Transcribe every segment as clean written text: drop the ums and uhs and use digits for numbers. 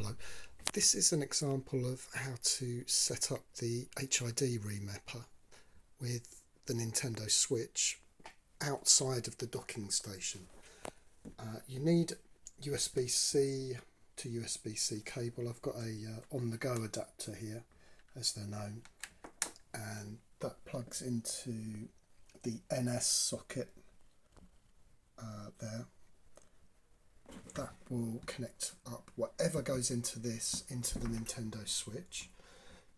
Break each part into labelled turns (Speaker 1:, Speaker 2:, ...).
Speaker 1: Hello. This is an example of how to set up the HID Reamper with the Nintendo Switch outside of the docking station. You need USB-C to USB-C cable. I've got a on-the-go adapter here, as they're known, and that plugs into the NS socket there. That will connect up whatever goes into this into the Nintendo Switch.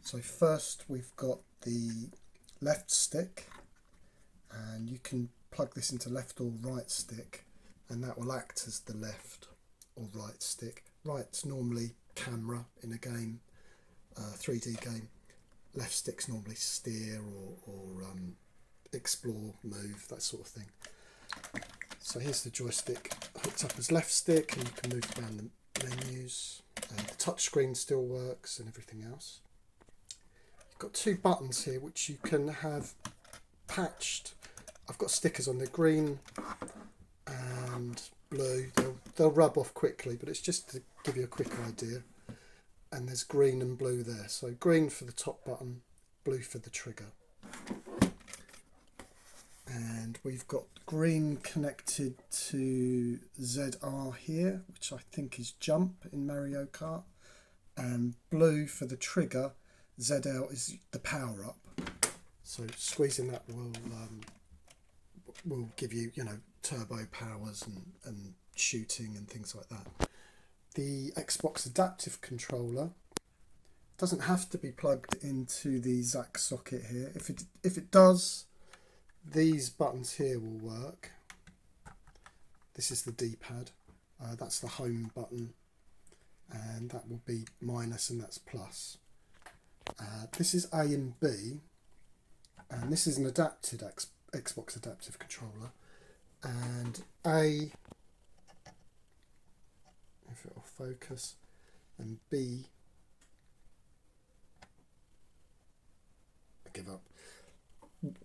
Speaker 1: So first we've got the left stick, and you can plug this into left or right stick, and that will act as the left or right stick. Right's normally camera in a game, 3D game. Left stick's normally steer or explore, move, that sort of thing. So here's the joystick hooked up as left stick, and you can move around the menus. The touch screen still works and everything else. You've got two buttons here which you can have patched. I've got stickers on there, green and blue. They'll rub off quickly, but it's just to give you a quick idea. And there's green and blue there. So green for the top button, blue for the trigger. And we've got green connected to ZR here, which I think is jump in Mario Kart, and blue for the trigger. ZL is the power up. So squeezing that will give you, turbo powers and shooting and things like that. The Xbox adaptive controller doesn't have to be plugged into the XAC socket here. If it does, these buttons here will work. This is the D-pad. That's the home button, and that will be minus, and that's plus. This is A and B, and this is an adapted Xbox adaptive controller. And A, if it will focus, and B, I give up,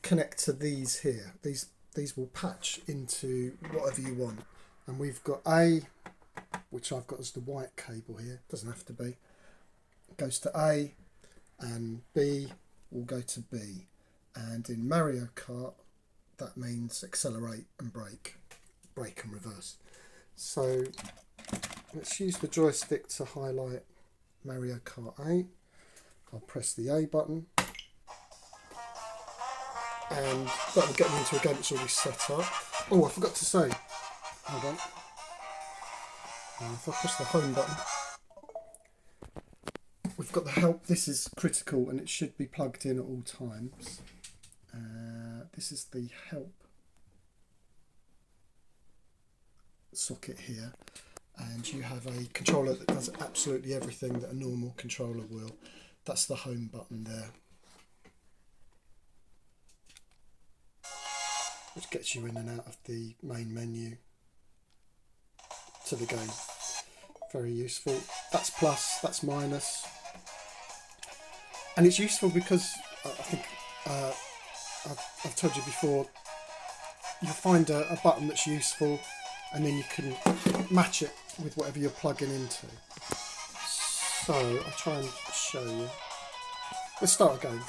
Speaker 1: connect to these here. These will patch into whatever you want. And we've got A, which I've got as the white cable here, doesn't have to be. It goes to A, and B will go to B. And in Mario Kart, that means accelerate and brake and reverse. So let's use the joystick to highlight Mario Kart 8. I'll press the A button, and that will get me into a game that's already set up. Oh, I forgot to say, hold on. If I press the home button, we've got the help. This is critical, and it should be plugged in at all times. This is the help socket here, and you have a controller that does absolutely everything that a normal controller will. That's the home button there, which gets you in and out of the main menu to the game. Very useful. That's plus, that's minus. And it's useful because I think I've told you before, you'll find a button that's useful, and then you can match it with whatever you're plugging into. So I'll try and show you. Let's start again.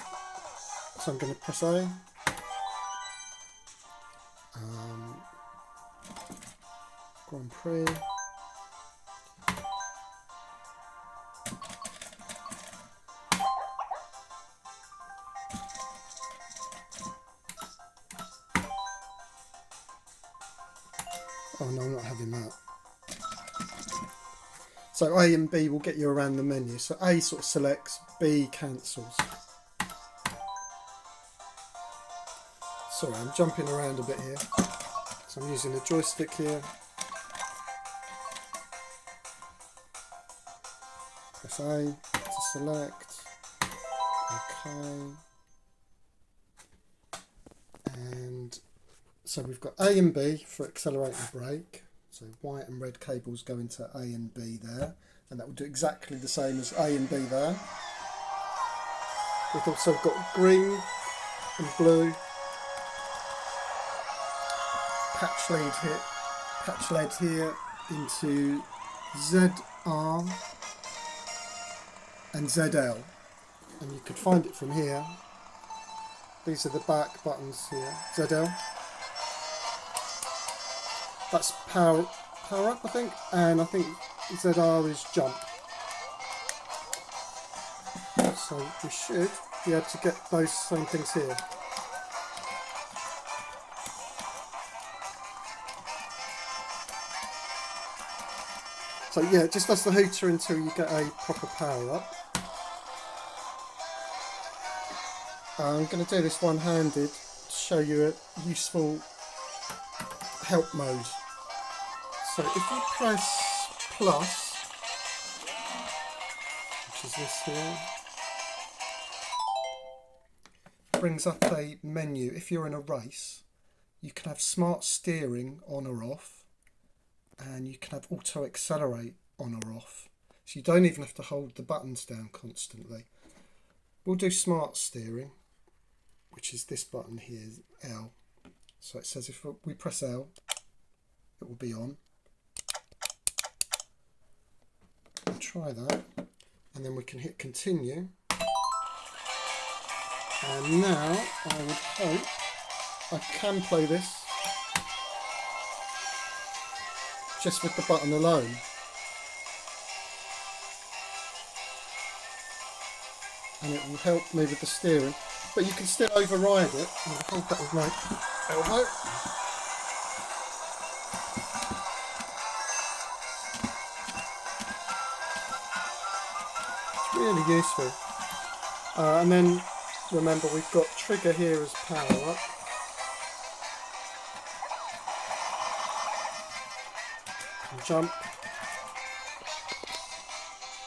Speaker 1: So I'm going to press A. Grand Prix. Oh no, I'm not having that. So A and B will get you around the menu. So A sort of selects, B cancels. Sorry, I'm jumping around a bit here. So I'm using the joystick here. Press A to select. Okay. And so we've got A and B for accelerate and brake. So white and red cables go into A and B there, and that will do exactly the same as A and B there. We've also got green and blue. Patch LED here into ZR and ZL, and you could find it from here. These are the back buttons here. ZL. That's power up, I think, and I think ZR is jump. So we should be able to get those same things here. So yeah, it just does the hooter until you get a proper power up. I'm going to do this one-handed to show you a useful help mode. So if you press plus, which is this here, it brings up a menu. If you're in a race, you can have smart steering on or off, and you can have auto accelerate on or off. So you don't even have to hold the buttons down constantly. We'll do smart steering, which is this button here, L. So it says if we press L, it will be on. We'll try that, and then we can hit continue. And now I would hope I can play this just with the button alone. And it will help me with the steering, but you can still override it. I'll hold that with my elbow. It's really useful. And then remember, we've got trigger here as power up. And jump.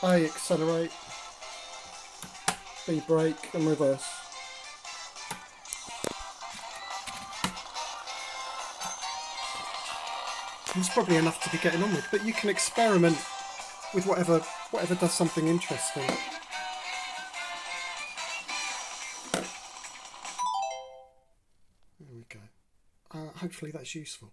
Speaker 1: A accelerate. B brake and reverse. It's probably enough to be getting on with, but you can experiment with whatever does something interesting. There we go. Hopefully that's useful.